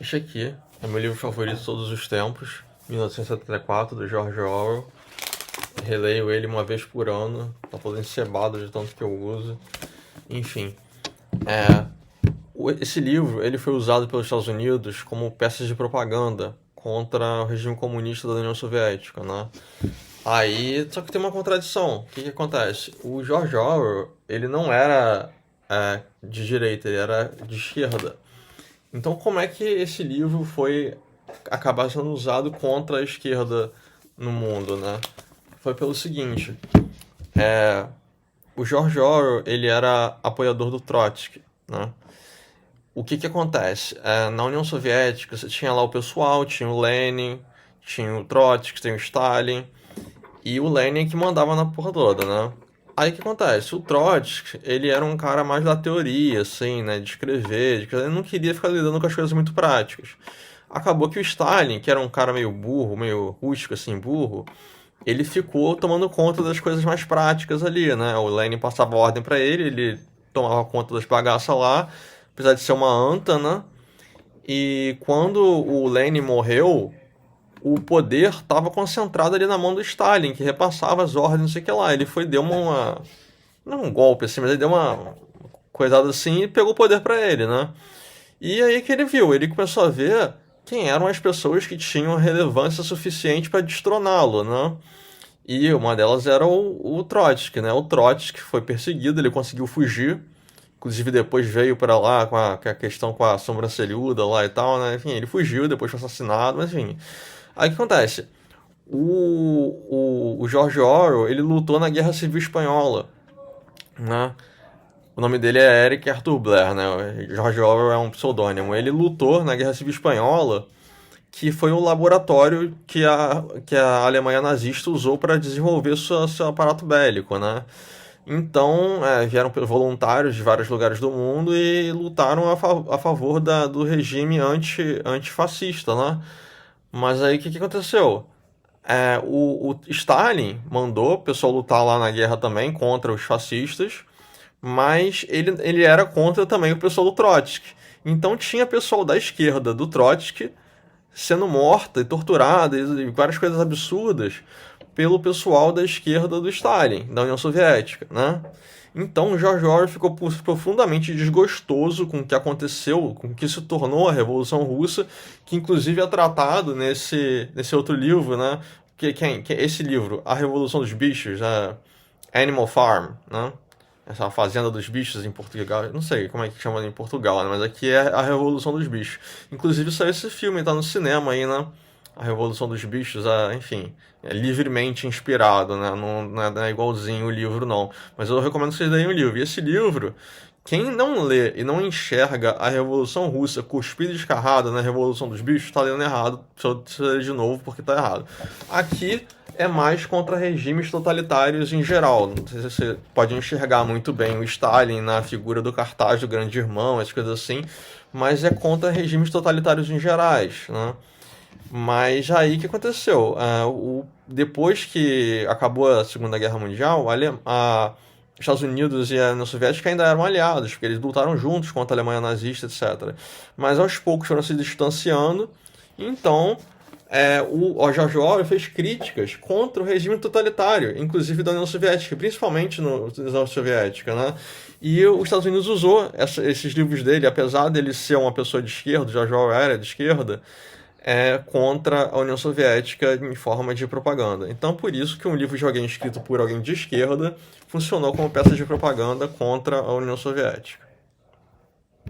Este aqui é meu livro favorito de todos os tempos, 1974, do George Orwell. Releio ele uma vez por ano, tá todo encebado de tanto que eu uso. Enfim, esse livro ele foi usado pelos Estados Unidos como peça de propaganda contra o regime comunista da União Soviética, né? Aí, só que tem uma contradição. O que acontece? O George Orwell, ele não era de direita, ele era de esquerda. Então, como é que esse livro foi acabar sendo usado contra a esquerda no mundo, né? Foi pelo seguinte: o George Orwell ele era apoiador do Trotsky, né? O que acontece? Na União Soviética você tinha lá o pessoal, tinha o Lenin, tinha o Trotsky, tinha o Stalin, e o Lenin que mandava na porra toda, né? Aí o que acontece? O Trotsky, ele era um cara mais da teoria, assim, né? De escrever, ele não queria ficar lidando com as coisas muito práticas. Acabou que o Stalin, que era um cara meio burro, meio rústico, assim, burro, ele ficou tomando conta das coisas mais práticas ali, né? O Lenin passava ordem pra ele, ele tomava conta das bagaças lá, apesar de ser uma anta, né? E quando o Lenin morreu, o poder estava concentrado ali na mão do Stalin, que repassava as ordens, não sei o que lá. Ele foi, deu não um golpe assim, mas ele deu uma coisada assim e pegou o poder para ele, né? E aí que ele viu, ele começou a ver quem eram as pessoas que tinham relevância suficiente para destroná-lo, né? E uma delas era o Trotsky, né? O Trotsky foi perseguido, ele conseguiu fugir. Inclusive depois veio para lá com a questão com a sobrancelhuda lá e tal, né? Enfim, ele fugiu, depois foi assassinado, mas enfim. Aí o que acontece? O George Orwell, ele lutou na Guerra Civil Espanhola, né? O nome dele é Eric Arthur Blair, né? George Orwell é um pseudônimo. Ele lutou na Guerra Civil Espanhola, que foi o laboratório que a Alemanha nazista usou para desenvolver seu aparato bélico, né? Então, vieram voluntários de vários lugares do mundo e lutaram a favor do regime antifascista, né? Mas aí o que aconteceu? O Stalin mandou o pessoal lutar lá na guerra também contra os fascistas, mas ele era contra também o pessoal do Trotsky. Então tinha pessoal da esquerda do Trotsky sendo morta e torturada e várias coisas absurdas pelo pessoal da esquerda do Stalin, da União Soviética, né? Então George Orwell ficou profundamente desgostoso com o que aconteceu, com o que se tornou a Revolução Russa, que inclusive é tratado nesse outro livro, né? Que é esse livro, A Revolução dos Bichos, a Animal Farm, né? Essa Fazenda dos Bichos em Portugal, não sei como é que chama em Portugal, né? Mas aqui é a Revolução dos Bichos. Inclusive saiu esse filme, tá no cinema aí, né? A Revolução dos Bichos, enfim, é livremente inspirado, né? Não é igualzinho o livro, não. Mas eu recomendo que vocês leiam o livro. E esse livro, quem não lê e não enxerga a Revolução Russa cuspida e escarrada na Revolução dos Bichos, tá lendo errado. Deixa eu ler de novo porque tá errado. Aqui é mais contra regimes totalitários em geral. Não sei se você pode enxergar muito bem o Stalin na figura do cartaz do Grande Irmão, essas coisas assim, mas é contra regimes totalitários em gerais, né? Mas aí o que aconteceu? Depois que acabou a Segunda Guerra Mundial, os Estados Unidos e a União Soviética ainda eram aliados, porque eles lutaram juntos contra a Alemanha nazista, etc. Mas aos poucos foram se distanciando, então o George Orwell fez críticas contra o regime totalitário, inclusive da União Soviética, principalmente na União Soviética, né? E os Estados Unidos usou esses livros dele, apesar dele ser uma pessoa de esquerda, o George Orwell era de esquerda, contra a União Soviética em forma de propaganda. Então, por isso que um livro de alguém escrito por alguém de esquerda funcionou como peça de propaganda contra a União Soviética.